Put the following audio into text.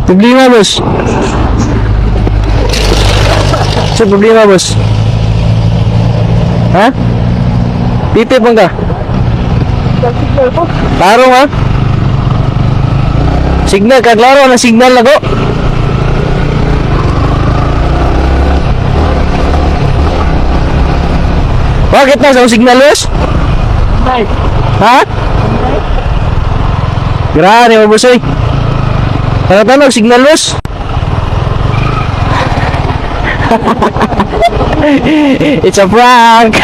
Problema, boss. Sa problema, boss. Ha? Pipip bang ka? Klaro ha? Signal, kaklaro na signal na ko. Bakit na sa signal, boss? Ha? Grabe mo, boss, eh. Tanong, signal, boss? It's a prank.